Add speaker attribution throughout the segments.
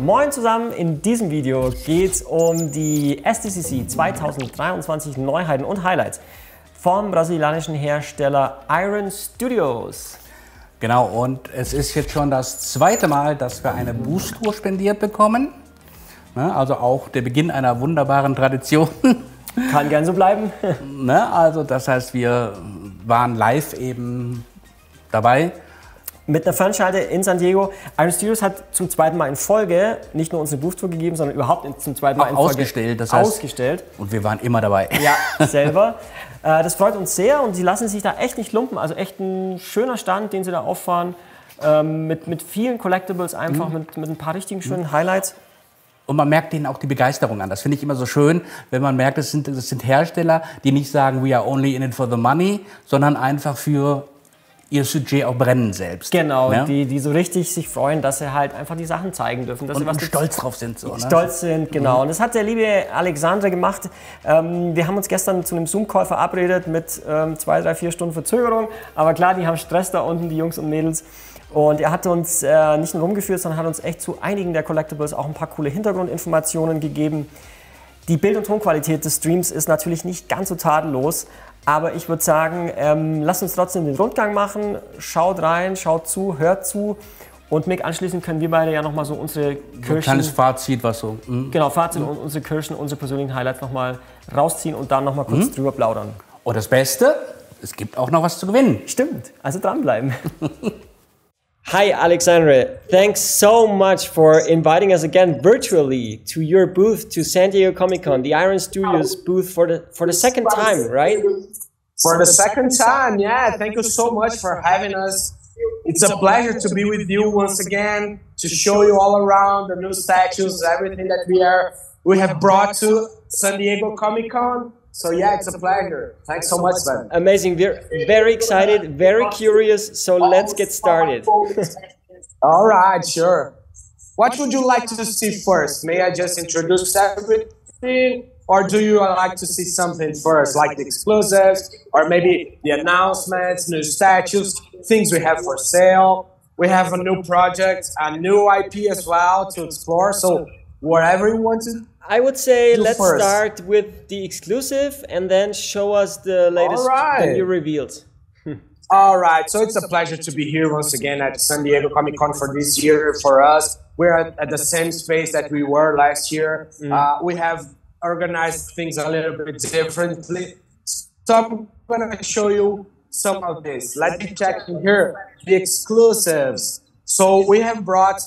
Speaker 1: Moin zusammen, in diesem Video geht es um die SDCC 2023 Neuheiten und Highlights vom brasilianischen Hersteller Iron Studios.
Speaker 2: Genau, und es ist jetzt schon das zweite Mal, dass wir eine Boost-Tour spendiert bekommen. Also auch der Beginn einer wunderbaren Tradition.
Speaker 1: Kann gern so bleiben.
Speaker 2: Also das heißt, wir waren live eben dabei.
Speaker 1: Mit einer Fernschalte in San Diego. Iron Studios hat zum zweiten Mal in Folge nicht nur uns eine Boost-Tour gegeben, sondern überhaupt zum zweiten Mal in Folge
Speaker 2: ausgestellt. Das heißt, ausgestellt. Und wir waren immer dabei.
Speaker 1: Ja, selber. Das freut uns sehr und sie lassen sich da echt nicht lumpen. Also echt ein schöner Stand, den sie da auffahren. Mit vielen Collectibles einfach, mit ein paar richtigen schönen Highlights.
Speaker 2: Und man merkt denen auch die Begeisterung an. Das finde ich immer so schön, wenn man merkt, das sind Hersteller, die nicht sagen, we are only in it for the money, sondern einfach für ihr Sujet auch brennen selbst.
Speaker 1: Genau, ja? die so richtig sich freuen, dass sie halt einfach die Sachen zeigen dürfen. Dass
Speaker 2: und
Speaker 1: sie was
Speaker 2: stolz drauf sind. So,
Speaker 1: stolz sind, genau. Und das hat der liebe Alexandre gemacht. Wir haben uns gestern zu einem Zoom-Call verabredet mit 2, 3, 4 Stunden Verzögerung. Aber klar, die haben Stress da unten, die Jungs und Mädels. Und er hat uns nicht nur rumgeführt, sondern hat uns echt zu einigen der Collectibles auch ein paar coole Hintergrundinformationen gegeben. Die Bild- und Tonqualität des Streams ist natürlich nicht ganz so tadellos. Aber ich würde sagen, lasst uns trotzdem den Rundgang machen. Schaut rein, schaut zu, hört zu. Und Mick, anschließend können wir beide ja nochmal so unsere Kirschen...
Speaker 2: So ein kleines Fazit, was so...
Speaker 1: Genau, Fazit und unsere Kirschen, unsere persönlichen Highlights nochmal rausziehen und dann nochmal kurz drüber plaudern.
Speaker 2: Und das Beste, es gibt auch noch was zu gewinnen.
Speaker 1: Stimmt, also dranbleiben. Hi Alexandre, thanks so much for inviting us again virtually to your booth to San Diego Comic-Con, the Iron Studios booth for the second time, right?
Speaker 3: For the second time, yeah. Thank you so much for having us. It's a pleasure to be with you once again, to show you all around the new statues, everything that we have brought to San Diego Comic-Con. So yeah, it's a pleasure. Thanks so much, Sven.
Speaker 1: Amazing. We're very excited, very curious. So let's get started.
Speaker 3: All right, sure. What would you like to see first? May I just introduce everything? Or do you like to see something first, like the exclusives, or maybe the announcements, new statues, things we have for sale? We have a new project, a new IP as well to explore. So whatever you want to
Speaker 1: I would say let's start with the exclusive and then show us the latest that you revealed.
Speaker 3: All right, so it's a pleasure to be here once again at San Diego Comic-Con for this year for us. We're at the same space that we were last year. We have organized things a little bit differently. So I'm going to show you some of this. Let me check in here, the exclusives. So we have brought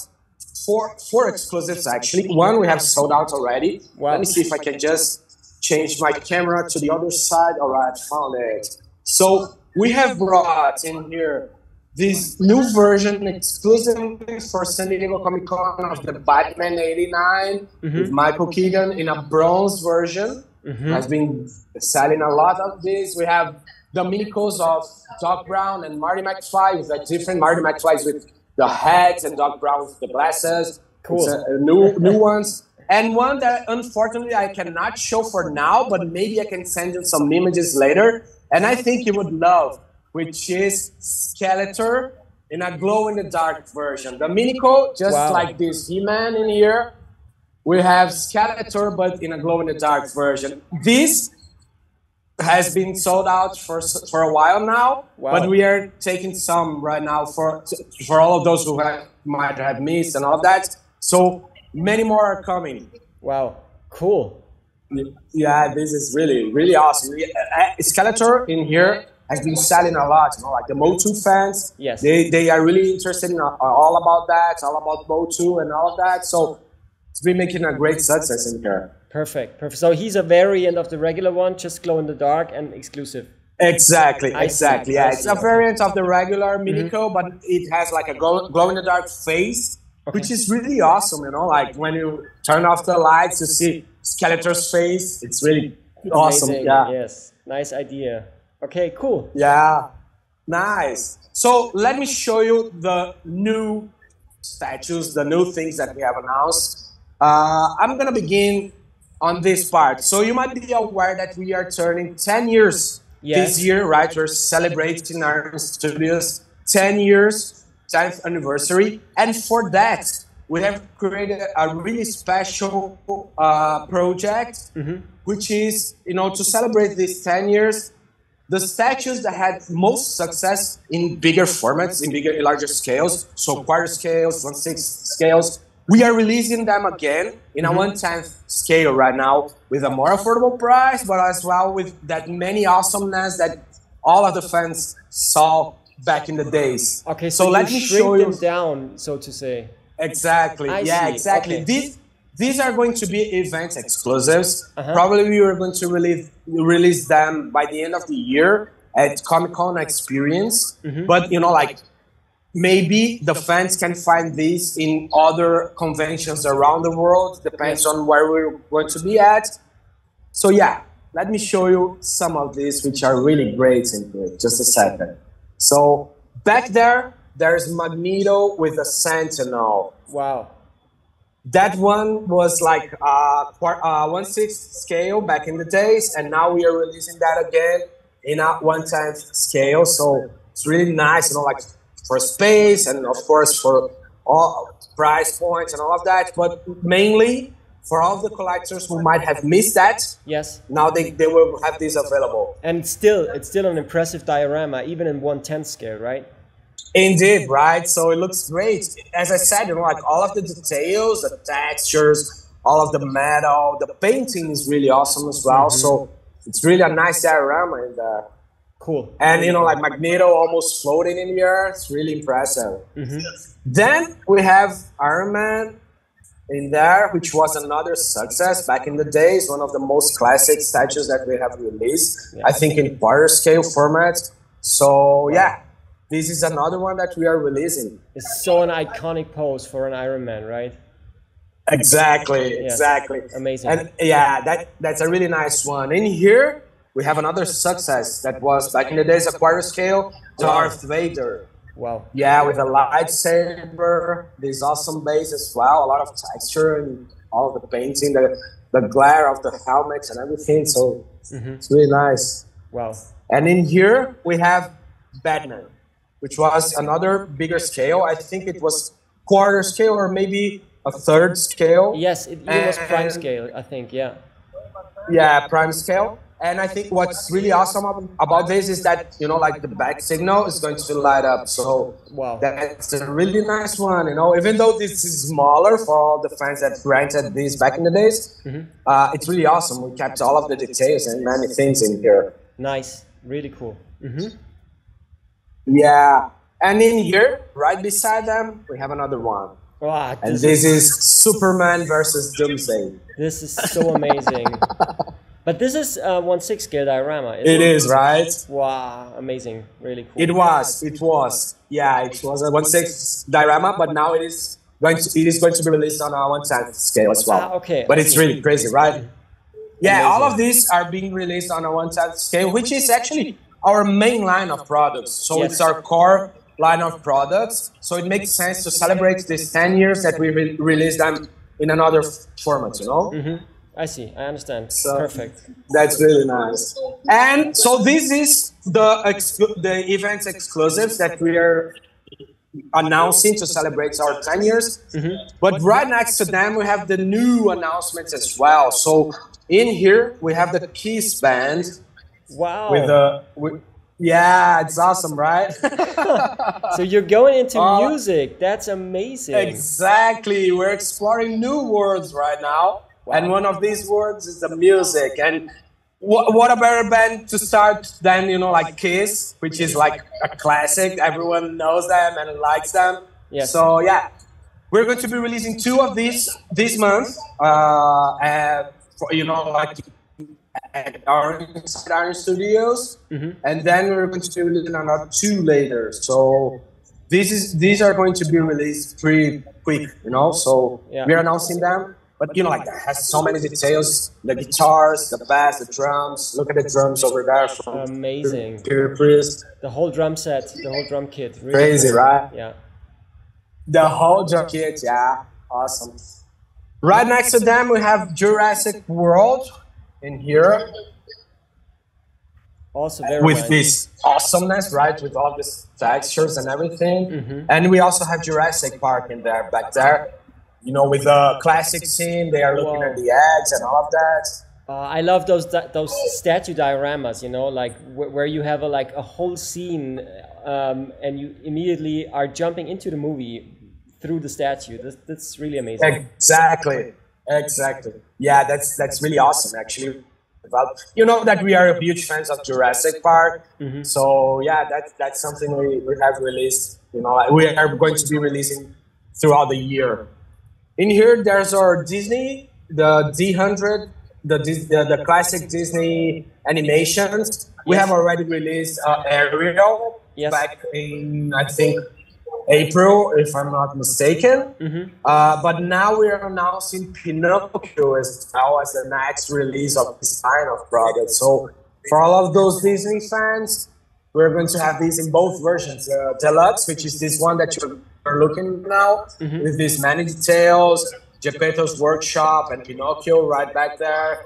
Speaker 3: four exclusives actually. One we have sold out already. Wow. Let me see if I can just change my camera to the other side. All right, found it. So we have brought in here this new version exclusively for San Diego Comic-Con of the Batman 89 with Michael Keegan in a bronze version. Has been selling a lot of this. We have the minicos of Doc Brown and Marty McFly with a different Marty McFly's with the hats and Doc Brown with the glasses. Cool. New ones. And one that unfortunately I cannot show for now, but maybe I can send you some images later. And I think you would love, which is Skeletor in a glow-in-the-dark version. The minico, just like this He-Man in here, we have Skeletor, but in a glow-in-the-dark version. This has been sold out for a while now, but we are taking some right now for all of those who might have missed and all that. So many more are coming.
Speaker 1: Wow, cool.
Speaker 3: Yeah, this is really, really awesome. Skeletor in here has been selling a lot, like the Motu fans.
Speaker 1: Yes.
Speaker 3: They are really interested in all about that, all about Motu and all of that. So it's been making a great success in here.
Speaker 1: Perfect, perfect. So he's a variant of the regular one, just glow in the dark and exclusive.
Speaker 3: Exactly. Yeah, it's a variant of the regular minico, but it has like a glow in the dark face, which is really awesome. Like when you turn off the lights, you see Skeletor's face. It's really awesome.
Speaker 1: Amazing.
Speaker 3: Yeah.
Speaker 1: Yes. Nice idea. Okay. Cool.
Speaker 3: Yeah. Nice. So let me show you the new statues, the new things that we have announced. I'm gonna begin on this part. So you might be aware that we are turning 10 years this year, right? We're celebrating our studios 10 years, 10th anniversary. And for that, we have created a really special project, which is, you know, to celebrate these 10 years, the statues that had most success in bigger formats, in larger scales, so quarter scales, 1/6 scales, we are releasing them again in a 1/10 scale right now with a more affordable price, but as well with that many awesomeness that all of the fans saw back in the days.
Speaker 1: Okay, so let me show you them down, so to say.
Speaker 3: Exactly.
Speaker 1: I
Speaker 3: yeah,
Speaker 1: see.
Speaker 3: exactly.
Speaker 1: Okay.
Speaker 3: These are going to be event exclusives. Probably we are going to release them by the end of the year at Comic-Con Experience. But you know, like maybe the fans can find these in other conventions around the world. Depends on where we're going to be at. So yeah, let me show you some of these, which are really great in here. Just a second. So back there's Magneto with a Sentinel.
Speaker 1: Wow.
Speaker 3: That one was like 1/6 scale back in the days, and now we are releasing that again in a 1/10 scale. So it's really nice, you know, like for space and of course for all price points and all of that, but mainly for all of the collectors who might have missed that.
Speaker 1: Yes.
Speaker 3: Now they will have this available.
Speaker 1: And it's still an impressive diorama, even in 1/10 scale, right?
Speaker 3: Indeed, right? So it looks great. As I said, you know, like all of the details, the textures, all of the metal, the painting is really awesome as well. So it's really a nice diorama in there.
Speaker 1: Cool.
Speaker 3: And you know, like Magneto almost floating in the air. It's really impressive. Then we have Iron Man in there, which was another success back in the days. One of the most classic statues that we have released, I think in quarter scale format. So yeah. This is another one that we are releasing.
Speaker 1: It's so an iconic pose for an Iron Man, right?
Speaker 3: Exactly,
Speaker 1: Yes.
Speaker 3: exactly.
Speaker 1: Amazing.
Speaker 3: And yeah, that's a really nice one. In here, we have another success that was back in the days a quarter scale, Darth Vader.
Speaker 1: Wow.
Speaker 3: Yeah, with a lightsaber, this awesome base as well, a lot of texture and all of the painting, the glare of the helmets and everything. So it's really nice.
Speaker 1: Wow.
Speaker 3: And in here, we have Batman, which was another bigger scale. I think it was quarter scale or maybe a third scale.
Speaker 1: Yes, it was prime scale, I think, yeah.
Speaker 3: Yeah, prime scale. And I think what's really awesome about this is that, you know, like the back signal is going to light up. So
Speaker 1: wow,
Speaker 3: that's a really nice one, you know, even though this is smaller for all the fans that rented these back in the days, it's really awesome. We kept all of the details and many things in here.
Speaker 1: Nice, really cool.
Speaker 3: Yeah, and in here, right beside them, we have another one.
Speaker 1: Wow,
Speaker 3: and this is Superman versus Doomsday.
Speaker 1: This is so amazing. But this is 1/6 scale diorama.
Speaker 3: It is, right?
Speaker 1: Wow, amazing, really cool.
Speaker 3: It was. Yeah, it was a 1/6 diorama, but now it is going to be released on a 1/10 scale as well.
Speaker 1: Okay.
Speaker 3: But it's really crazy, right? Yeah, all of these are being released on a 1/10 scale, which is actually our main line of products. So it's our core line of products. So it makes sense to celebrate these 10 years that we release them in another format, you know?
Speaker 1: I see, I understand.
Speaker 3: So
Speaker 1: perfect.
Speaker 3: That's really nice. And so this is the events exclusives that we are announcing to celebrate our 10 years. But right next to them, we have the new announcements as well. So in here, we have the Kiss band.
Speaker 1: Wow.
Speaker 3: Yeah, it's awesome, right?
Speaker 1: So you're going into music. That's amazing.
Speaker 3: Exactly. We're exploring new worlds right now. Wow. And one of these words is the music. And what a better band to start than, you know, like Kiss, which is like a classic. Everyone knows them and likes them.
Speaker 1: Yes.
Speaker 3: So yeah, we're going to be releasing 2 of these this month. You know, like at our Iron Studios, and then we're going to be releasing another 2 later. So these are going to be released pretty quick, you know. So we're announcing them, but you know, like that has so many details: the guitars, the bass, the drums. Look at the drums over there. From
Speaker 1: amazing.
Speaker 3: Priest.
Speaker 1: The whole drum set, the whole drum kit. Really
Speaker 3: crazy,
Speaker 1: cool.
Speaker 3: right?
Speaker 1: Yeah.
Speaker 3: The whole drum kit, yeah, awesome. Right next to them, we have Jurassic World. In here,
Speaker 1: also very
Speaker 3: with
Speaker 1: nice.
Speaker 3: this awesomeness, right? With all these textures and everything. And we also have Jurassic Park in there, back there. you know, with the classic scene, they are looking at the eggs and all of that.
Speaker 1: I love those statue dioramas, you know, like where you have a whole scene and you immediately are jumping into the movie through the statue. That's really amazing.
Speaker 3: Exactly. Yeah, that's really awesome, actually. Well, you know that we are huge fans of Jurassic Park, so yeah, that's something we have released. You know, we are going to be releasing throughout the year. In here, there's our Disney, the D100, the classic Disney animations. We have already released Ariel back in, I think, April, if I'm not mistaken. But now we are announcing Pinocchio as well as the next release of this kind of product. So for all of those Disney fans, we're going to have these in both versions. Deluxe, which is this one that you're looking now, with these many details, Geppetto's workshop and Pinocchio right back there.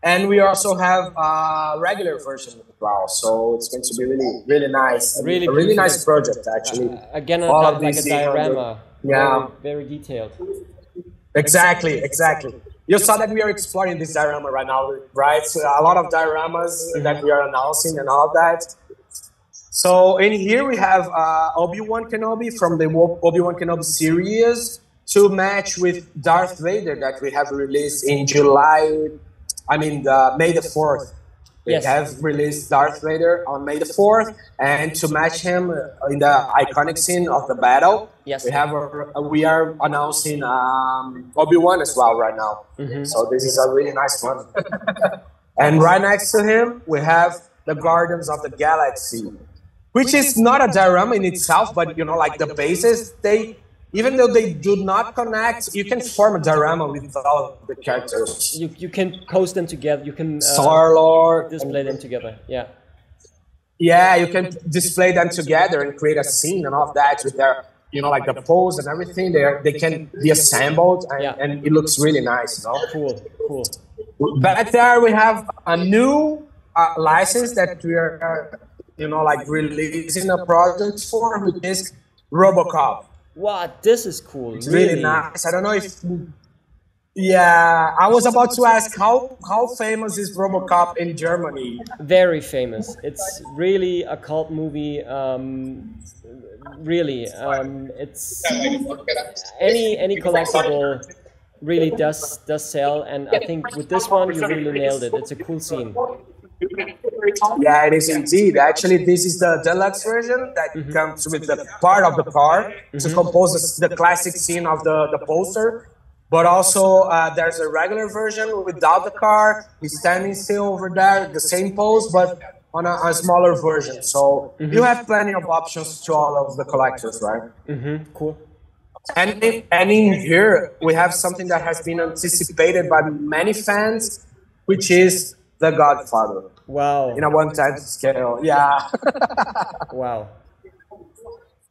Speaker 3: And we also have a regular version as well, so it's going to be really nice. A really nice project, actually.
Speaker 1: Again, like a diorama.
Speaker 3: Yeah.
Speaker 1: Very detailed.
Speaker 3: Exactly. You saw that we are exploring this diorama right now, right? So a lot of dioramas that we are announcing and all of that. So in here we have Obi-Wan Kenobi from the Obi-Wan Kenobi series to match with Darth Vader that we have released in May the 4th. We have released Darth Vader on May the 4th, and to match him in the iconic scene of the battle, we are announcing Obi-Wan as well right now. So this is a really nice one. And right next to him, we have the Guardians of the Galaxy, which is not a diorama in itself, but you know, like the bases, even though they do not connect, you can form a diorama with all of the characters.
Speaker 1: You can post them together. You can
Speaker 3: Star-Lord
Speaker 1: display them together. Yeah.
Speaker 3: Yeah, you can display them together and create a scene and all of that with their, you know, like the pose and everything. They can be assembled and it looks really nice. You know?
Speaker 1: Cool.
Speaker 3: Back there we have a new license that we are, you know, like releasing a project for, which is RoboCop.
Speaker 1: Wow, this is cool.
Speaker 3: It's really nice. I don't know if... Yeah, I was about to ask, how famous is RoboCop in Germany?
Speaker 1: Very famous. It's really a cult movie. It's any collectible really does sell, and I think with this one you really nailed it. It's a cool scene.
Speaker 3: Yeah, it is indeed. Actually, this is the deluxe version that comes with the part of the car to compose the classic scene of the poster. But also, there's a regular version without the car. He's standing still over there, the same pose, but on a smaller version. So you have plenty of options to all of the collectors, right?
Speaker 1: Cool.
Speaker 3: And in here, we have something that has been anticipated by many fans, which is The Godfather.
Speaker 1: Wow.
Speaker 3: In a one-time scale, yeah.
Speaker 1: Wow.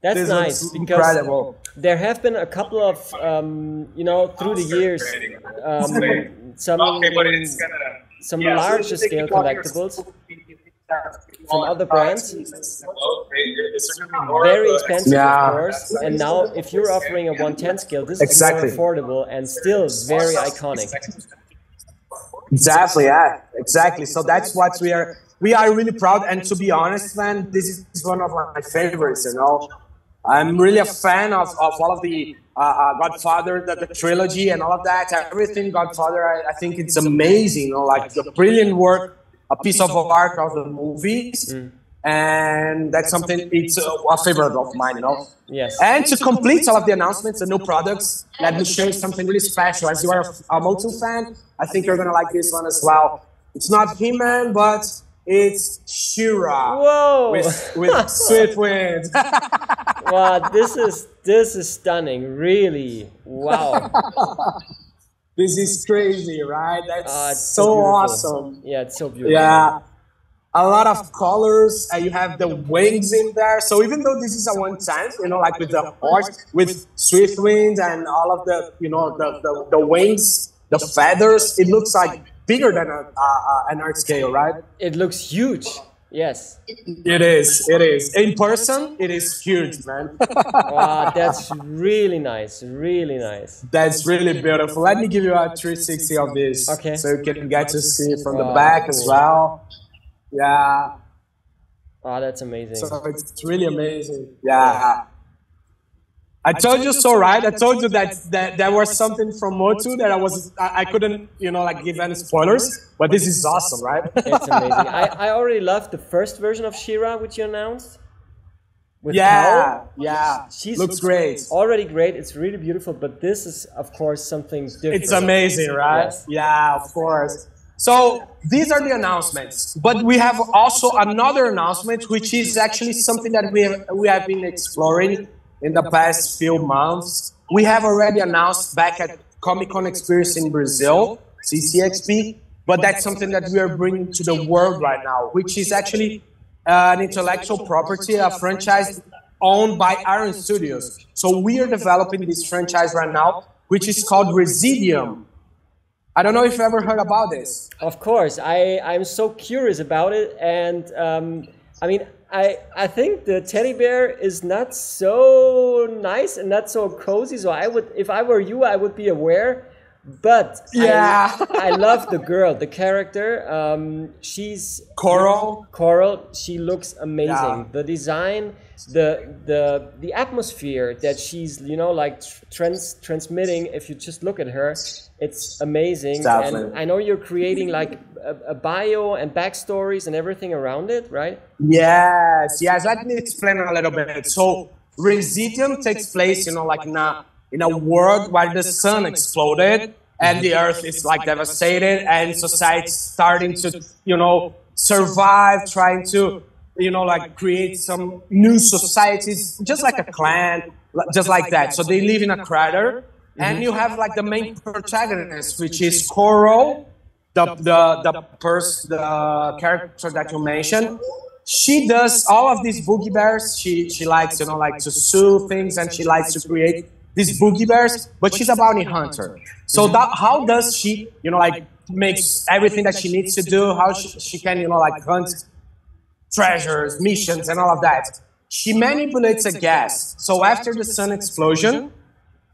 Speaker 1: That's
Speaker 3: this
Speaker 1: nice, because incredible. There have been a couple of, you know, through the years, some larger scale collectibles from other brands. Very expensive, of course. And now, if you're offering a 1/10 scale, this is more affordable and still very iconic.
Speaker 3: Exactly, yeah, exactly. So that's what we are really proud. And to be honest, man, this is one of my favorites, you know. I'm really a fan of all of the Godfather, the trilogy and all of that. Everything Godfather, I think it's amazing, you know, like the brilliant work, a piece of art of the movies. And that's something, it's a favorite of mine, you know.
Speaker 1: Yes.
Speaker 3: And to complete all of the announcements, the new products, let me show you something really special. As you are a Motu fan, I think you're gonna like this one as well. It's not He-Man, but it's She-Ra.
Speaker 1: Whoa!
Speaker 3: With Sweet Wind.
Speaker 1: Wow, this is stunning, really. Wow.
Speaker 3: This is crazy, right? That's so awesome.
Speaker 1: Yeah, it's so beautiful.
Speaker 3: Yeah. A lot of colors, you have the wings in there. So even though this is a one-time, you know, like with the horse, with Swift Wind and all of the, you know, the wings, the feathers, it looks like bigger than an art scale, right?
Speaker 1: It looks huge. Yes.
Speaker 3: It is. It is. In person, it is huge, man.
Speaker 1: Wow, that's really nice. Really nice.
Speaker 3: That's really beautiful. Let me give you a 360 of this,
Speaker 1: Okay.
Speaker 3: so you can get to see it from the
Speaker 1: Wow,
Speaker 3: back as
Speaker 1: cool.
Speaker 3: well. Yeah.
Speaker 1: Oh, that's amazing.
Speaker 3: So it's really amazing. Yeah. I told you so, right? I told you that there was something from Motu that I couldn't, you know, like give any spoilers, but this is awesome, right?
Speaker 1: It's amazing. I already loved the first version of She-Ra, which you announced. With
Speaker 3: Yeah,
Speaker 1: Cal.
Speaker 3: yeah.
Speaker 1: She's
Speaker 3: Looks great.
Speaker 1: already great. It's really beautiful, but this is, of course, something different.
Speaker 3: It's amazing, right?
Speaker 1: Yes.
Speaker 3: Yeah, of course. So these are the announcements, but we have also another announcement, which is actually something that we have been exploring in the past few months. We have already announced back at Comic-Con Experience in Brazil, CCXP, but that's something that we are bringing to the world right now, which is actually an intellectual property, a franchise owned by Iron Studios. So we are developing this franchise right now, which is called Residium. I don't know if you ever heard about this.
Speaker 1: Of course, I'm so curious about it, and I mean, I think the teddy bear is not so nice and not so cozy. So I would, if I were you, I would be aware. But
Speaker 3: yeah,
Speaker 1: I love the girl, the character. She's
Speaker 3: Coral.
Speaker 1: Coral. She looks amazing.
Speaker 3: Yeah.
Speaker 1: The design, the atmosphere that she's, you know, like transmitting. If you just look at her, it's amazing.
Speaker 3: Definitely.
Speaker 1: And I know you're creating like a bio and backstories and everything around it, right?
Speaker 3: Yes, yes. Let me explain a little bit. So Residium takes place, you know, like in a world where the sun exploded and the earth is like devastated and society's starting to, you know, survive, trying to, you know, like create some new societies, just like a clan, just like that. So they live in a crater, and you have like the main protagonist, which is Coral, the character that you mentioned. She does all of these Boogie Bears. She likes, you know, like to sew things, and she likes to create these Boogie Bears, but she's a bounty hunter. So how does she, you know, like makes everything that she needs to do, how she can, you know, like hunt treasures, missions, and all of that. She manipulates a gas. So after the sun explosion,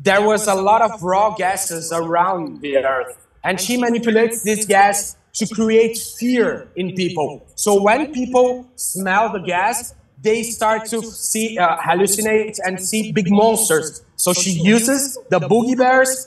Speaker 3: there was a lot of raw gases around the earth, and she manipulates this gas to create fear in people. So when people smell the gas, they start to see, hallucinate and see big monsters. So she uses the Boogie Bears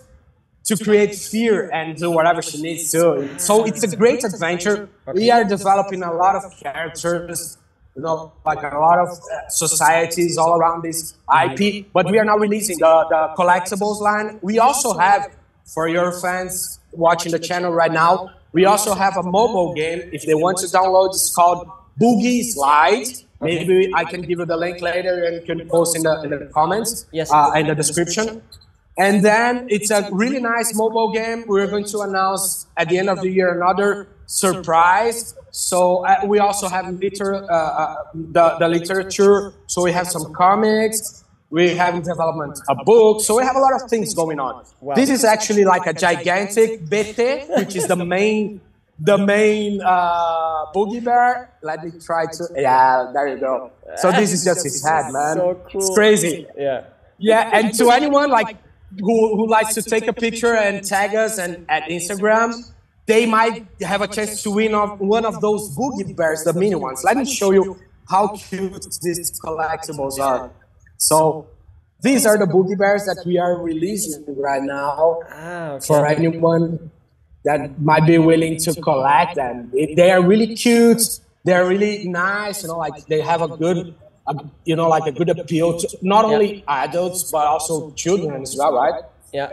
Speaker 3: to create fear and do whatever she needs to. So it's a great adventure. We are developing a lot of characters, you know, like a lot of societies all around this IP, but we are now releasing the Collectibles line. We also have, for your fans watching the channel right now, we also have a mobile game. If they want to download, it's called Boogie Slide. Maybe I can give you the link later and you can post in the comments,
Speaker 1: yes,
Speaker 3: in the description. And then it's a really nice mobile game. We're going to announce at the end of the year another surprise. So we also have the literature. So we have some comics. We have in development a book. So we have a lot of things going on.
Speaker 1: Wow.
Speaker 3: This is actually like a gigantic bete, which is the main Boogie Bear. Let me try to, yeah, there you go. So this is just his head, man.
Speaker 1: So cool.
Speaker 3: It's crazy.
Speaker 1: Yeah.
Speaker 3: Yeah, and to anyone like who likes to take a picture and tag us and at Instagram, they might have a chance to win one of those Boogie Bears, the mini ones. Let me show you how cute these collectibles are. So these are the Boogie Bears that we are releasing right now for anyone that might be willing to collect them. They are really cute. They're really nice. You know, like they have a good, you know, like a good appeal to not only adults but also children as well, right?
Speaker 1: Yeah,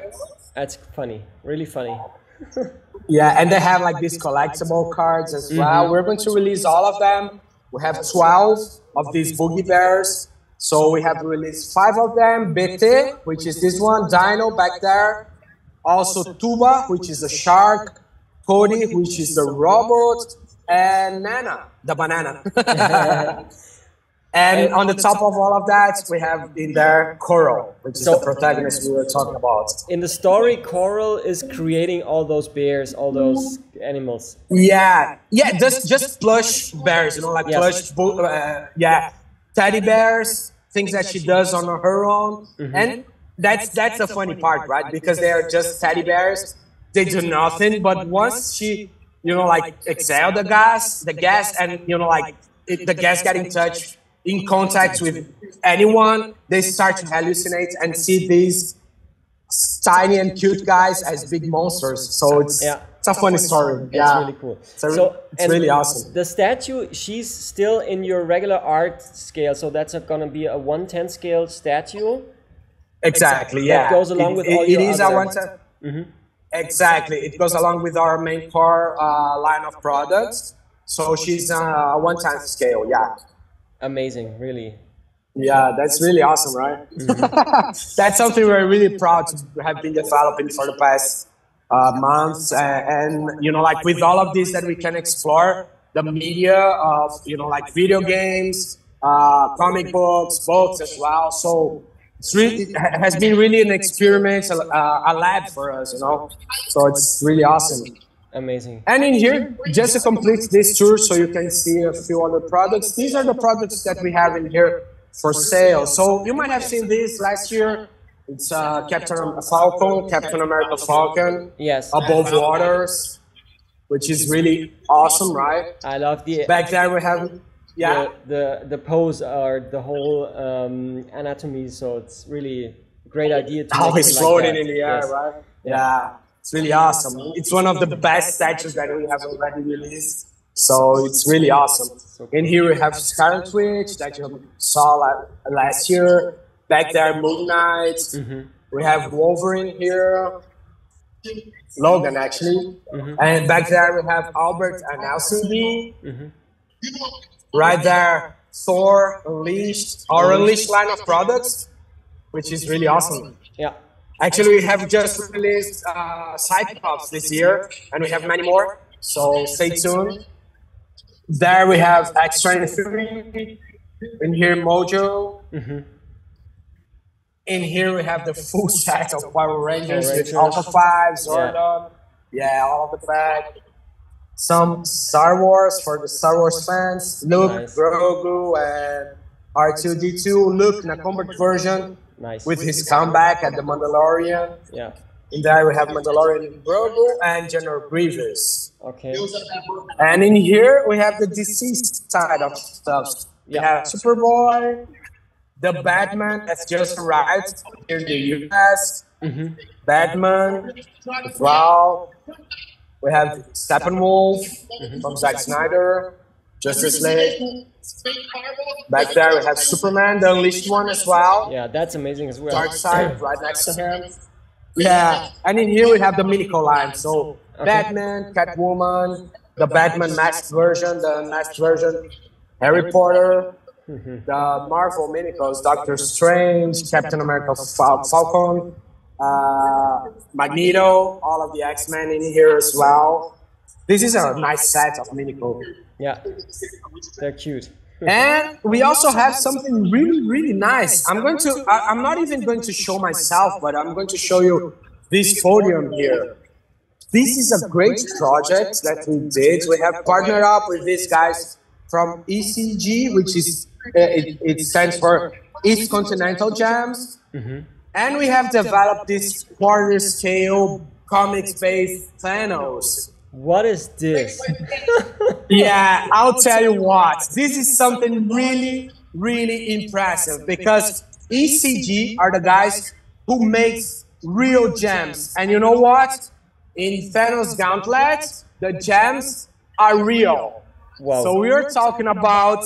Speaker 1: that's funny. Really funny.
Speaker 3: Yeah, and they have like these collectible cards as well. We're going to release all of them. We have 12 of these Boogie Bears. So we have released 5 of them. BT, which is this one. Dino back there. Also Tuba, which is the shark. Cody, which is the robot. And Nana, the banana. And on the top of all of that, we have in there Coral, which is the protagonist we were talking about.
Speaker 1: In the story, Coral is creating all those bears, all those animals.
Speaker 3: Yeah, just plush bears, you know, like plush, teddy bears, things that she does on her own. And that's the funny part, right? Because they are just teddy bears, they do nothing. But once she, you know, like exhale the gas, and you know, like the gas get in contact with anyone, they start to hallucinate and see these tiny and cute guys as big monsters. So it's a funny story.
Speaker 1: It's really cool.
Speaker 3: It's really awesome.
Speaker 1: The statue, she's still in your regular art scale, so that's going to be a 1/10 scale statue.
Speaker 3: Exactly. Yeah.
Speaker 1: That goes along with all your
Speaker 3: It is a 1/10. Exactly. It goes along with our main core line of products. So she's a 1/10 scale. Yeah.
Speaker 1: Amazing, really.
Speaker 3: Yeah, that's really awesome, right? That's something we're really proud to have been developing for the past months. And, you know, like with all of this that we can explore, the media of, you know, like video games, comic books as well. So it has been really an experiment, a lab for us, you know? So it's really awesome.
Speaker 1: Amazing.
Speaker 3: And in here, just to complete this tour so you can see a few other products, these are the products that we have in here for sale. So you might have seen this last year. It's Captain America Falcon.
Speaker 1: Yes.
Speaker 3: Above waters, which is really awesome, right?
Speaker 1: I love the...
Speaker 3: Back there we have... Yeah.
Speaker 1: The pose or the whole anatomy, so it's really a great idea to
Speaker 3: always floating in the air, right? Yeah. It's really awesome. It's one of the best statues that we have already released. So it's really awesome. In here we have Scarlet Witch that you saw last year. Back there, Moon Knight. We have Wolverine here. Logan, actually. And back there we have Albert and LCD. Right there, Thor Unleashed, our Unleashed line of products, which is really awesome.
Speaker 1: Yeah.
Speaker 3: Actually, we have just released Cyclops this year, and we have many more, so stay tuned. There we have Extra Fury, in here Mojo. In here we have the full set of Power Rangers with Alpha 5, Zordon, all of the pack. Some Star Wars for the Star Wars fans, Luke, Grogu, and R2-D2. Luke in a combat version. With his comeback at the Mandalorian.
Speaker 1: Yeah.
Speaker 3: In there we have Mandalorian Grogu and General Grievous.
Speaker 1: Okay.
Speaker 3: And in here we have the DC side of stuff. We have Superboy, the Batman that's just arrived here in the US. Batman, wow. We have Steppenwolf from Zack Snyder. Justice League. Back there we have Superman, the Unleashed one as well.
Speaker 1: Yeah, that's amazing as well.
Speaker 3: Darkseid right next to him. Yeah, and in here we have the Minico line. So Batman, Catwoman, the Batman masked version, Harry Potter, the Marvel Minicos, Doctor Strange, Captain America Falcon, Magneto, all of the X-Men in here as well. This is a nice set of Minico.
Speaker 1: Yeah, they're cute.
Speaker 3: And we also have something really nice. I'm not even going to show myself, but I'm going to show you this podium here. This is a great project that we did. We have partnered up with these guys from ECG, which is, it stands for East Continental Jams. And we have developed this quarter scale comics-based Thanos.
Speaker 1: What is this?
Speaker 3: Yeah, I'll tell you what. This is something really impressive because ECG are the guys who makes real gems. And you know what? In Thanos Gauntlet, the gems are real.
Speaker 1: Wow.
Speaker 3: So we are talking about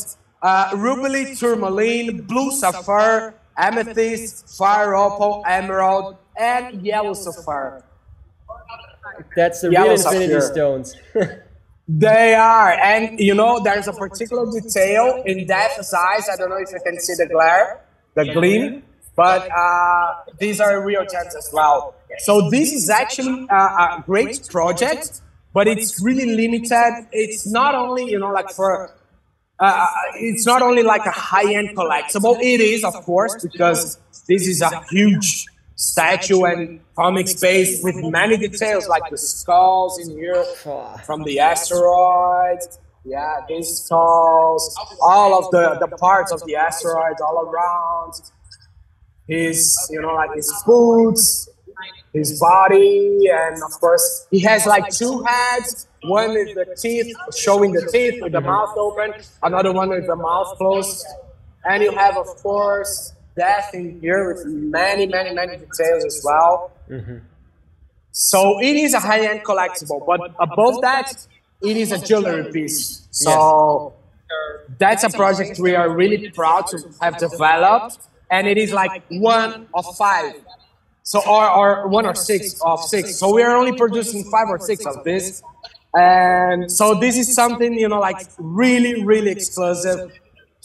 Speaker 3: ruby, tourmaline, blue sapphire, amethyst, fire opal, emerald, and yellow sapphire.
Speaker 1: That's the real Infinity Stones.
Speaker 3: They are, and you know, there's a particular detail in Death's eyes. I don't know if you can see the glare, the gleam, but these are real gems as well. So this is actually a great project, but it's really limited. It's not only, you know, like for it's not only like a high-end collectible. It is, of course, because this is a huge statue and comic space with many details, like the skulls in here from the asteroids. Yeah, these skulls, all of the parts of the asteroids all around. His, like his boots, his body, and of course, he has like two heads. One is the teeth, showing the teeth with the mouth open. Another one with the mouth closed. And you have, of course, death in here with many, many, many details as well. So it is a high-end collectible, but above that, it is a jewelry piece. So that's a project we are really proud to have developed, and it is like 1 of 5. So or 1 or 6 of 6. So we are only producing 5 or 6 of this. And so this is something, like really, really exclusive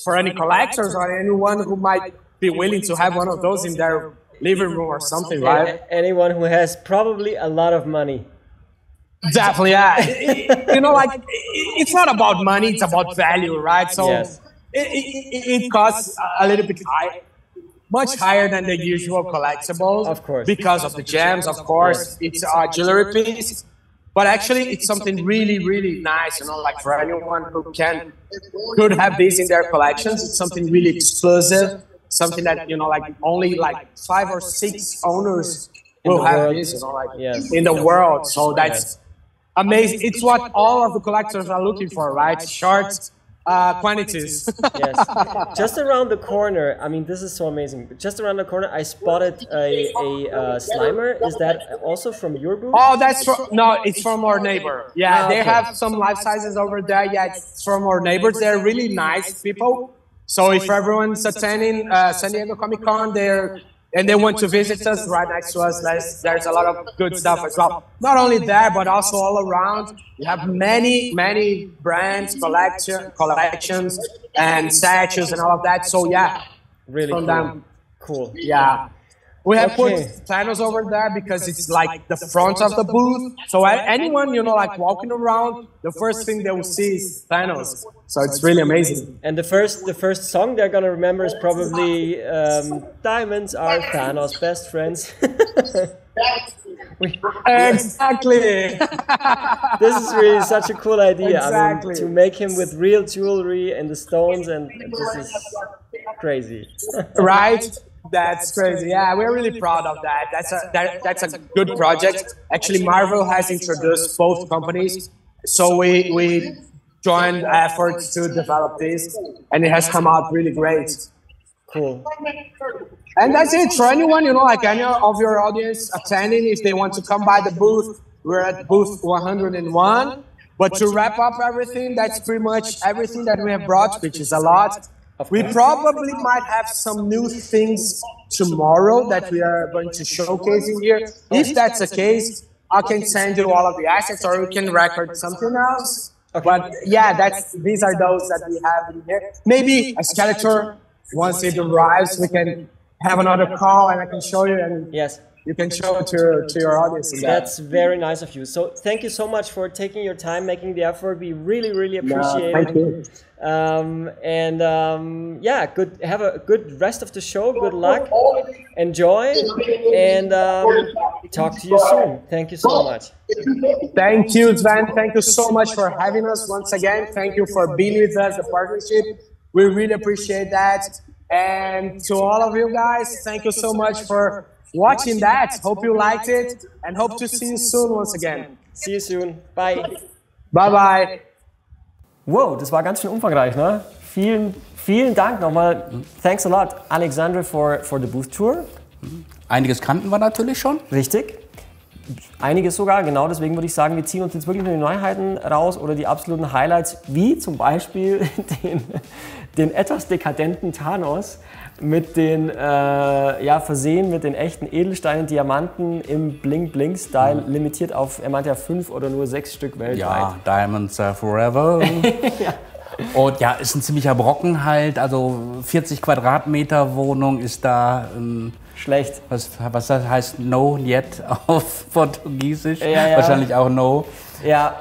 Speaker 3: for any collectors or anyone who might be willing to have one of those in their living room or something, right?
Speaker 1: Anyone who has probably a lot of money.
Speaker 3: Definitely, yeah. Like it's not about money; it's about value, right? So it costs a little bit high, much higher than the usual collectibles,
Speaker 1: of course,
Speaker 3: because of the gems. Of course, it's a jewelry piece, but actually, it's something really, really nice. Like for anyone who could have this in their collections, it's something really exclusive, something that like only like 5 or 6 owners will have this, in the world. So that's amazing. It's what all of the collectors are looking for, right? Short quantities.
Speaker 1: Yes. Just around the corner, I mean, this is so amazing. Just around the corner, I spotted a Slimer. Is that also from your booth?
Speaker 3: Oh, no, it's from our neighbor. Yeah, they have some life sizes over there. Yeah, it's from our neighbors. They're really nice people. So if everyone's attending San Diego Comic-Con, and they want to visit us right next to us, there's a lot of good stuff as well. Not only there, but also all around. We have many, many brands, collections, and statues and all of that. So yeah,
Speaker 1: really cool.
Speaker 3: Them.
Speaker 1: Cool.
Speaker 3: Yeah. We have put Thanos over there because it's like the front of the booth. So anyone, like walking around, the first thing they will see is Thanos. So it's really amazing.
Speaker 1: And the first song they're gonna remember is probably "Diamonds Are Thanos' Best Friends."
Speaker 3: Exactly.
Speaker 1: This is really such a cool idea. Exactly. I mean, to make him with real jewelry and the stones, and this is crazy.
Speaker 3: Right? That's crazy. Yeah, we're really proud of that. That's a good project. Actually, Marvel has introduced both companies, so we joined efforts to develop this, and it has come out really great.
Speaker 1: Cool.
Speaker 3: And that's it. For anyone, like any of your audience attending, if they want to come by the booth, we're at booth 101. But to wrap up everything, that's pretty much everything that we have brought, which is a lot. We probably might have some new things tomorrow that we are going to showcase in here. If that's the case, I can send you all of the assets, or we can record something else. But yeah, these are those that we have in here. Maybe a skeleton, once it arrives, we can have another call and I can show you, and you can show it to your audience.
Speaker 1: That's very nice of you. So thank you so much for taking your time, making the effort. We really, really appreciate
Speaker 3: it. Thank you.
Speaker 1: Yeah, have a good rest of the show. Good luck, enjoy, and talk to you soon. Thank you so much.
Speaker 3: Thank you, Sven. Thank you so much for having us once again. Thank you for being with us, the partnership. We really appreciate that. And to all of you guys, thank you so much for watching that. Hope you liked it, and hope to see you soon once again.
Speaker 1: See you soon. Bye.
Speaker 3: Bye bye.
Speaker 1: Wow, das war ganz schön umfangreich, ne? Vielen Dank nochmal. Thanks a lot, Alexandre, for the booth tour.
Speaker 2: Einiges kannten wir natürlich schon.
Speaker 1: Richtig. Einiges sogar, genau. Deswegen würde ich sagen, wir ziehen uns jetzt wirklich nur die Neuheiten raus oder die absoluten Highlights, wie zum Beispiel den etwas dekadenten Thanos mit den, versehen mit den echten Edelsteinen, Diamanten im Bling-Bling-Style, limitiert auf, er meint ja 5 oder nur 6 Stück weltweit.
Speaker 2: Ja, Diamonds are forever. Ja. Und ist ein ziemlicher Brocken halt, also 40 Quadratmeter Wohnung ist da
Speaker 1: Schlecht.
Speaker 2: Was das heißt No yet auf Portugiesisch?
Speaker 1: Ja, ja.
Speaker 2: Wahrscheinlich auch No.
Speaker 1: Ja,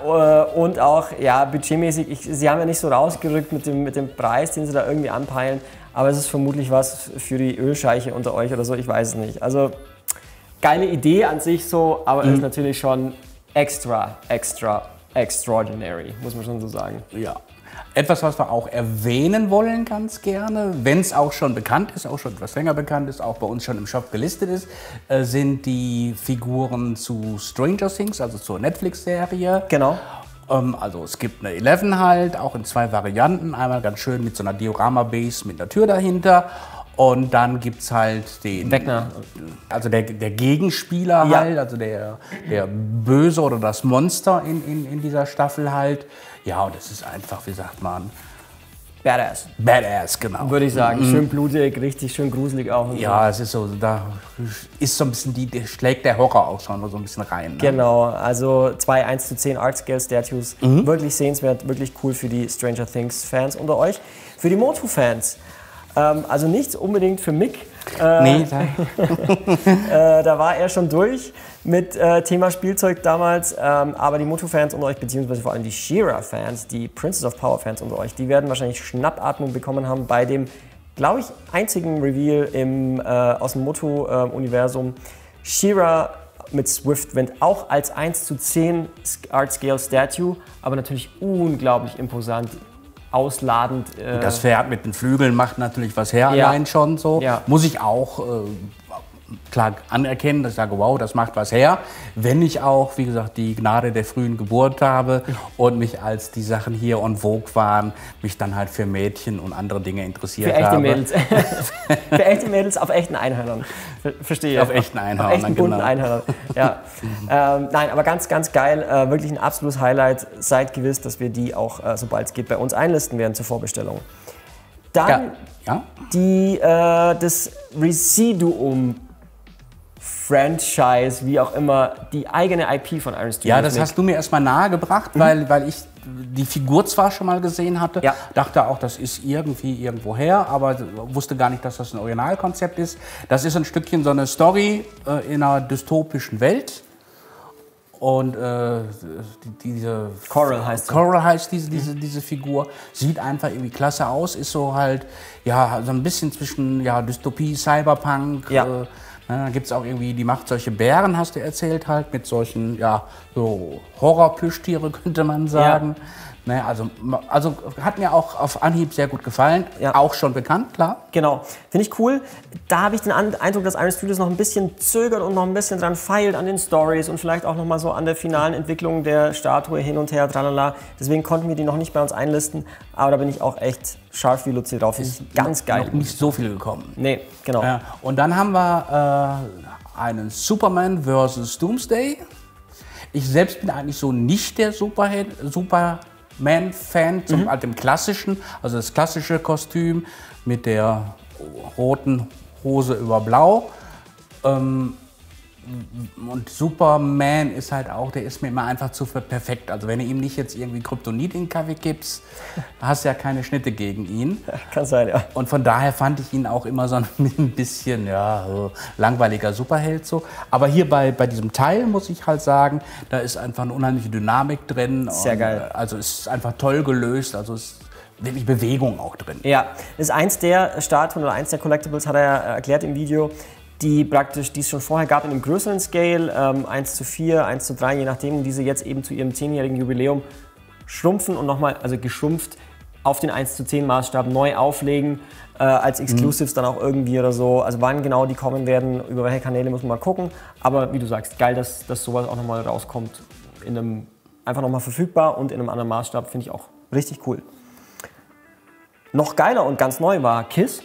Speaker 1: und auch ja, budgetmäßig, sie haben ja nicht so rausgerückt mit dem Preis, den sie da irgendwie anpeilen, aber es ist vermutlich was für die Ölscheiche unter euch oder so, ich weiß es nicht. Also geile Idee an sich so, aber ist natürlich schon extraordinary, muss man schon so sagen.
Speaker 2: Ja. Etwas, was wir auch erwähnen wollen ganz gerne, wenn es auch schon bekannt ist, auch schon etwas länger bekannt ist, auch bei uns schon im Shop gelistet ist, sind die Figuren zu Stranger Things, also zur Netflix-Serie.
Speaker 1: Genau.
Speaker 2: Also es gibt eine 11 halt, auch in 2 Varianten. Einmal ganz schön mit so einer Diorama-Base mit einer Tür dahinter. Und dann gibt es halt den
Speaker 1: Wegner.
Speaker 2: Also der Gegenspieler halt, also der Böse oder das Monster in dieser Staffel halt. Ja, und es ist einfach, wie sagt man?
Speaker 1: Badass.
Speaker 2: Badass, genau.
Speaker 1: Würde ich sagen. Schön blutig, richtig schön gruselig auch. Und
Speaker 2: ja, es ist so, da ist so ein bisschen, schlägt der Horror auch schon so ein bisschen rein. Ne?
Speaker 1: Genau, also 2 1:10 Art Scale Statues. Wirklich sehenswert, wirklich cool für die Stranger Things Fans unter euch. Für die Motu-Fans. Also nichts unbedingt für Mick.
Speaker 2: Nee,
Speaker 1: da war er schon durch mit Thema Spielzeug damals. Aber die Motu-Fans unter euch, beziehungsweise vor allem die She-Ra-Fans, die Princess of Power-Fans unter euch, die werden wahrscheinlich Schnappatmung bekommen haben bei dem, glaube ich, einzigen Reveal aus dem Motu-Universum. She-Ra mit Swiftwind, auch als 1:10 Art Scale Statue, aber natürlich unglaublich imposant. Ausladend.
Speaker 2: Das Pferd mit den Flügeln macht natürlich was her, allein schon so.
Speaker 1: Ja.
Speaker 2: Muss ich auch klar anerkennen, dass ich sage, wow, das macht was her. Wenn ich auch, wie gesagt, die Gnade der frühen Geburt habe und mich, als die Sachen hier en vogue waren, mich dann halt für Mädchen und andere Dinge interessiert habe.
Speaker 1: Für echte Mädels. Für echte Mädels auf echten Einhörnern. Verstehe.
Speaker 2: Auf echten Einhörnern,
Speaker 1: auf echten bunten Einhörnern. Ja. Nein, aber ganz, ganz geil. Wirklich ein absolutes Highlight. Seid gewiss, dass wir die auch, sobald es geht, bei uns einlisten werden zur Vorbestellung. Dann das Residuum Franchise, wie auch immer, die eigene IP von Iron Studios.
Speaker 2: Ja, das hast du mir erstmal nahegebracht, weil ich die Figur zwar schon mal gesehen hatte, dachte auch, das ist irgendwo her, aber wusste gar nicht, dass das ein Originalkonzept ist. Das ist ein Stückchen so eine Story in einer dystopischen Welt. Und diese
Speaker 1: Coral heißt sie.
Speaker 2: Coral heißt diese Figur. Sieht einfach irgendwie klasse aus. Ist so halt, ja, so ein bisschen zwischen Dystopie, Cyberpunk.
Speaker 1: Ja.
Speaker 2: Dann gibt es auch irgendwie, die macht solche Bären, hast du erzählt, halt, mit solchen, so Horror-Plüschtiere, könnte man sagen. Ne, also hat mir auch auf Anhieb sehr gut gefallen. Auch schon bekannt, klar.
Speaker 1: Genau, finde ich cool. Da habe ich den Eindruck, dass Iron Studios noch ein bisschen zögert und noch ein bisschen dran feilt an den Stories und vielleicht auch noch mal so an der finalen Entwicklung der Statue hin und her, tralala. Deswegen konnten wir die noch nicht bei uns einlisten, aber da bin ich auch echt scharf wie Luzi drauf. Ist ganz geil.
Speaker 2: Noch nicht so viel gekommen.
Speaker 1: Nee, genau.
Speaker 2: Ja, und dann haben wir einen Superman vs. Doomsday. Ich selbst bin eigentlich so nicht der Superman-Fan, dem klassischen, also das klassische Kostüm mit der roten Hose über Blau. Und Superman ist halt auch, der ist mir immer einfach zu perfekt. Also wenn du ihm nicht jetzt irgendwie Kryptonit in den Kaffee gibst, hast du ja keine Schnitte gegen ihn.
Speaker 1: Kann sein, ja.
Speaker 2: Und von daher fand ich ihn auch immer so ein bisschen langweiliger Superheld so. Aber hier bei diesem Teil muss ich halt sagen, da ist einfach eine unheimliche Dynamik drin.
Speaker 1: Sehr geil.
Speaker 2: Also es ist einfach toll gelöst. Also es ist wirklich Bewegung auch drin.
Speaker 1: Ja, das ist eins der Statuen oder eins der Collectibles, hat er erklärt im Video, die es schon vorher gab in einem größeren Scale, 1:4, 1:3, je nachdem, und diese jetzt eben zu ihrem 10-jährigen Jubiläum schrumpfen und nochmal, also geschrumpft, auf den 1:10 Maßstab neu auflegen, als Exclusives dann auch irgendwie oder so. Also wann genau die kommen werden, über welche Kanäle muss man mal gucken. Aber wie du sagst, geil, dass sowas auch nochmal rauskommt, einfach nochmal verfügbar und in einem anderen Maßstab, finde ich auch richtig cool. Noch geiler und ganz neu war KISS.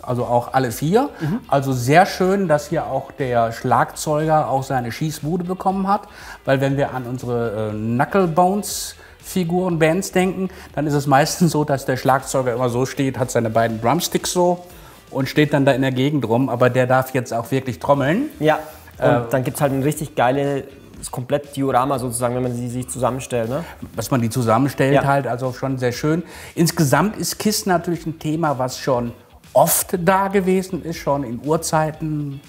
Speaker 2: Also auch alle 4. Also sehr schön, dass hier auch der Schlagzeuger auch seine Schießbude bekommen hat. Weil wenn wir an unsere Knucklebones-Figuren, Bands denken, dann ist es meistens so, dass der Schlagzeuger immer so steht, hat seine beiden Drumsticks so und steht dann da in der Gegend rum. Aber der darf jetzt auch wirklich trommeln. Ja, und dann gibt es halt ein richtig geiles, komplett Diorama sozusagen, wenn man sie sich zusammenstellt. Ne? Dass man die zusammenstellt halt, also schon sehr schön. Insgesamt ist KISS natürlich ein Thema, was schon oft da gewesen ist, schon in Urzeiten,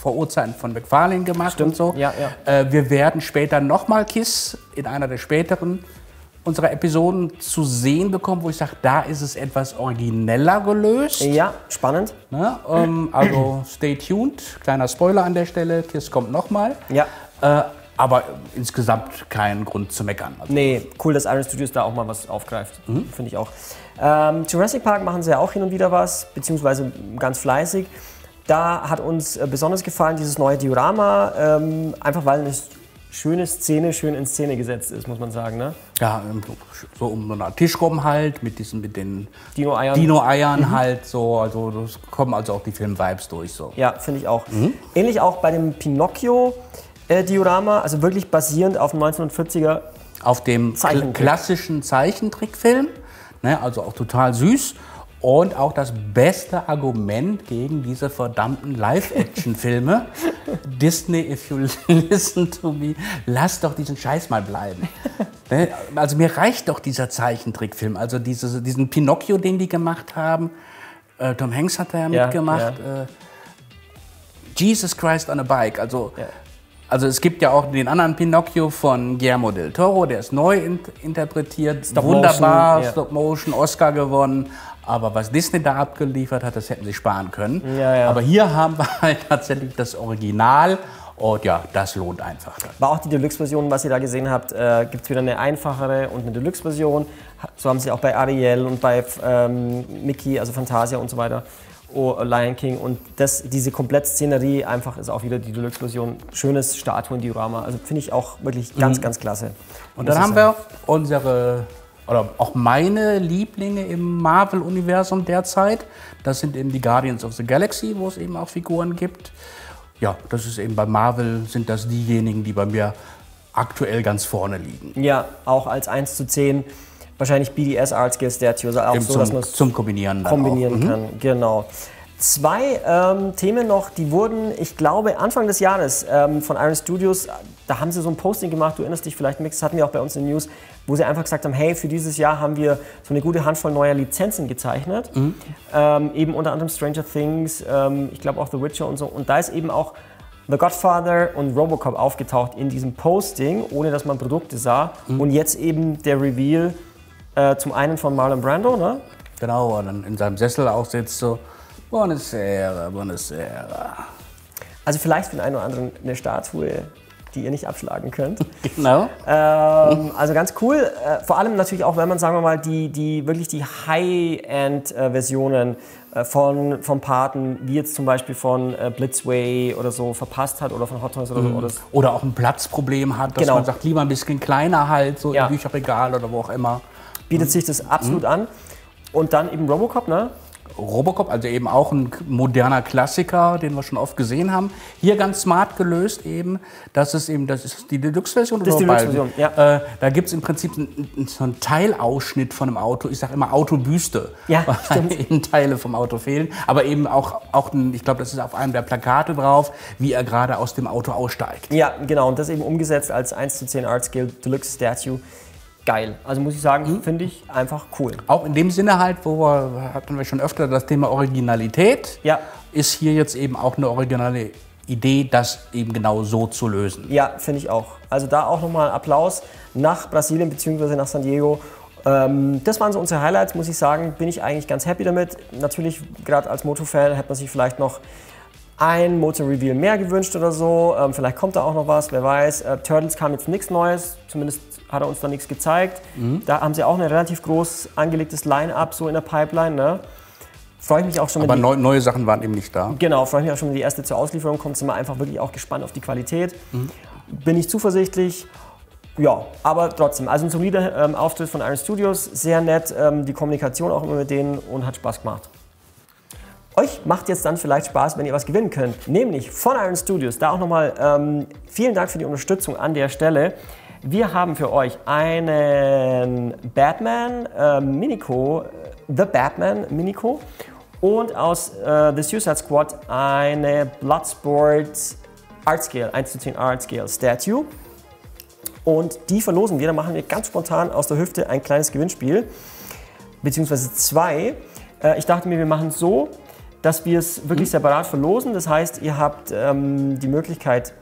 Speaker 2: vor Urzeiten von McFarlane gemacht.
Speaker 1: Stimmt.
Speaker 2: Und so.
Speaker 1: Ja, ja.
Speaker 2: Wir werden später nochmal KISS in einer der späteren unserer Episoden zu sehen bekommen, wo ich sage, da ist es etwas origineller gelöst.
Speaker 1: Ja, spannend.
Speaker 2: Ne? Also stay tuned, kleiner Spoiler an der Stelle, KISS kommt nochmal.
Speaker 1: Ja.
Speaker 2: Aber insgesamt kein Grund zu meckern. Also
Speaker 1: nee, cool, dass Iron Studios da auch mal was aufgreift, finde ich auch. Jurassic Park machen sie ja auch hin und wieder was, beziehungsweise ganz fleißig. Da hat uns besonders gefallen dieses neue Diorama, einfach weil eine schöne Szene schön in Szene gesetzt ist, muss man sagen. Ne?
Speaker 2: ja, so um so einen Tisch rum halt, mit den
Speaker 1: Dino-Eiern.
Speaker 2: Dino-Eiern halt so, also das kommen also auch die Film-Vibes durch. So.
Speaker 1: Ja, finde ich auch. Ähnlich auch bei dem Pinocchio-Diorama, also wirklich basierend auf dem 1940er
Speaker 2: Auf dem klassischen Zeichentrickfilm, ne, also auch total süß. Und auch das beste Argument gegen diese verdammten Live-Action-Filme. Disney, if you listen to me, lass doch diesen Scheiß mal bleiben. Ne? Also mir reicht doch dieser Zeichentrickfilm. Also diesen Pinocchio, den die gemacht haben. Tom Hanks hat da ja mitgemacht. Ja. Jesus Christ on a Bike. Also es gibt ja auch den anderen Pinocchio von Guillermo del Toro, der ist neu interpretiert. Wunderbar, Stop Motion, Oscar gewonnen. Aber was Disney da abgeliefert hat, das hätten sie sparen können.
Speaker 1: Ja.
Speaker 2: Aber hier haben wir halt tatsächlich das Original. Und ja, das lohnt einfach.
Speaker 1: War auch die Deluxe-Version, was ihr da gesehen habt, gibt es wieder eine einfachere und eine Deluxe-Version. So haben sie auch bei Ariel und bei Mickey, also Fantasia und so weiter, Lion King. Und diese Komplettszenerie einfach ist auch wieder die Deluxe-Version. Schönes Statuen-Diorama. Also finde ich auch wirklich ganz, ganz klasse.
Speaker 2: Und dann haben wir unsere... Oder auch meine Lieblinge im Marvel-Universum derzeit. Das sind eben die Guardians of the Galaxy, wo es eben auch Figuren gibt. Ja, das ist eben bei Marvel, sind das diejenigen, die bei mir aktuell ganz vorne liegen.
Speaker 1: Ja, auch als 1:10. Wahrscheinlich BDS, Art Scale Statue. Also auch
Speaker 2: eben
Speaker 1: so, dass man es
Speaker 2: zum Kombinieren
Speaker 1: kann. Genau. 2 Themen noch, die wurden, ich glaube, Anfang des Jahres von Iron Studios, da haben sie so ein Posting gemacht, du erinnerst dich vielleicht, Mick, das hatten wir auch bei uns in den News, wo sie einfach gesagt haben, hey, für dieses Jahr haben wir so eine gute Handvoll neuer Lizenzen gezeichnet. Eben unter anderem Stranger Things, ich glaube auch The Witcher und so. Und da ist eben auch The Godfather und Robocop aufgetaucht in diesem Posting, ohne dass man Produkte sah. Und jetzt eben der Reveal zum einen von Marlon Brando, ne?
Speaker 2: Genau, und dann in seinem Sessel auch sitzt so, Buonasera, buonasera.
Speaker 1: Also vielleicht für den einen oder anderen eine Statue, die ihr nicht abschlagen könnt.
Speaker 2: Genau.
Speaker 1: Also ganz cool. Vor allem natürlich auch, wenn man, sagen wir mal, wirklich die High-End-Versionen vom Paten, wie jetzt zum Beispiel von Blitzway oder so, verpasst hat oder von Hot Toys oder so.
Speaker 2: Oder auch ein Platzproblem hat, dass man sagt, lieber ein bisschen kleiner halt, so im Bücherregal oder wo auch immer.
Speaker 1: Bietet sich das absolut an. Und dann eben Robocop, ne?
Speaker 2: Robocop, also eben auch ein moderner Klassiker, den wir schon oft gesehen haben. Hier ganz smart gelöst eben, das ist die Deluxe-Version.
Speaker 1: Das ist die Deluxe-Version, ja.
Speaker 2: Da gibt es im Prinzip so einen Teilausschnitt von einem Auto. Ich sage immer Autobüste, weil eben Teile vom Auto fehlen. Aber eben auch ich glaube, das ist auf einem der Plakate drauf, wie er gerade aus dem Auto aussteigt. Ja,
Speaker 1: genau. Und das eben umgesetzt als 1:10 Art Scale Deluxe Statue. Geil. Also muss ich sagen, finde ich einfach cool.
Speaker 2: Auch in dem Sinne halt, hatten wir schon öfter das Thema Originalität, ist hier jetzt eben auch eine originale Idee, das eben genau so zu lösen. Ja,
Speaker 1: finde ich auch. Also da auch nochmal Applaus nach Brasilien bzw. nach San Diego. Das waren so unsere Highlights, muss ich sagen. Bin ich eigentlich ganz happy damit. Natürlich, gerade als Moto-Fan, hätte man sich vielleicht noch ein Motor-Reveal mehr gewünscht oder so. Vielleicht kommt da auch noch was, wer weiß. Turtles kam jetzt nichts Neues, zumindest hat er uns da nichts gezeigt. Da haben sie auch ein relativ groß angelegtes Line-Up so in der Pipeline. Ne? Freue ich mich auch schon.
Speaker 2: Aber neue Sachen waren eben nicht da.
Speaker 1: Genau, freue ich mich auch schon, wenn die erste zur Auslieferung kommt. Sind wir einfach wirklich auch gespannt auf die Qualität. Bin ich zuversichtlich. Ja, aber trotzdem, also ein solider Auftritt von Iron Studios, sehr nett, die Kommunikation auch immer mit denen und hat Spaß gemacht. Euch macht jetzt dann vielleicht Spaß, wenn ihr was gewinnen könnt, nämlich von Iron Studios. Da auch nochmal vielen Dank für die Unterstützung an der Stelle. Wir haben für euch einen Batman Minico, The Batman Minico und aus The Suicide Squad eine Bloodsport Art Scale, 1:10 Art Scale Statue. Und die verlosen wir, da machen wir ganz spontan aus der Hüfte ein kleines Gewinnspiel, beziehungsweise 2. Ich dachte mir, wir machen es so, dass wir es wirklich separat verlosen. Das heißt, ihr habt die Möglichkeit,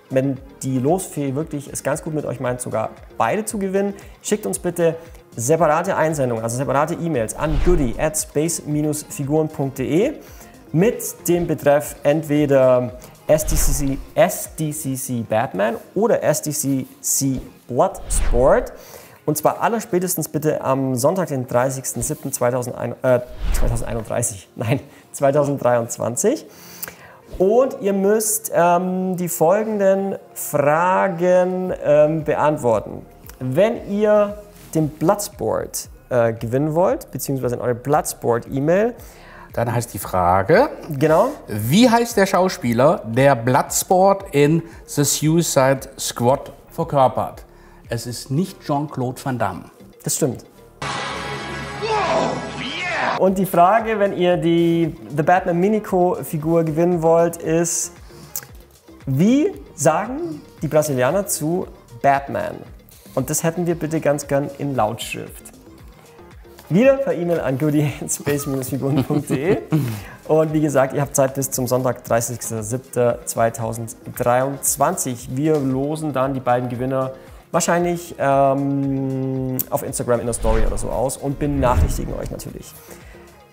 Speaker 1: wenn die Losfee wirklich es ganz gut mit euch meint, sogar beide zu gewinnen. Schickt uns bitte separate Einsendungen, also separate E-Mails an goodie@space-figuren.de mit dem Betreff entweder SDCC Batman oder SDCC Bloodsport. Und zwar allerspätestens bitte am Sonntag, den 2023. Und ihr müsst die folgenden Fragen beantworten. Wenn ihr den Bloodsport gewinnen wollt, beziehungsweise in eure Bloodsport-E-Mail,
Speaker 2: dann heißt die Frage,
Speaker 1: genau,
Speaker 2: wie heißt der Schauspieler, der Bloodsport in The Suicide Squad verkörpert? Es ist nicht Jean-Claude Van Damme.
Speaker 1: Das stimmt. Und die Frage, wenn ihr die The Batman Minico-Figur gewinnen wollt, ist, wie sagen die Brasilianer zu Batman? Und das hätten wir bitte ganz gern in Lautschrift. Wieder per E-Mail an goodie@space-figuren.de. Und wie gesagt, ihr habt Zeit bis zum Sonntag, 30.07.2023. Wir losen dann die beiden Gewinner wahrscheinlich auf Instagram in der Story oder so aus und benachrichtigen euch natürlich.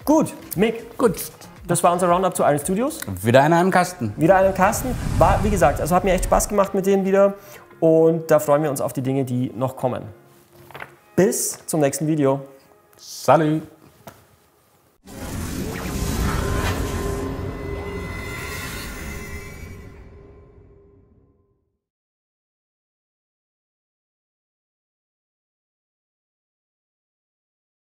Speaker 1: Gut, Mick.
Speaker 2: Gut.
Speaker 1: Das war unser Roundup zu Iron Studios.
Speaker 2: Wieder einer im Kasten.
Speaker 1: Wieder einer im Kasten. War, wie gesagt, also hat mir echt Spaß gemacht mit denen wieder. Und da freuen wir uns auf die Dinge, die noch kommen. Bis zum nächsten Video.
Speaker 2: Salut.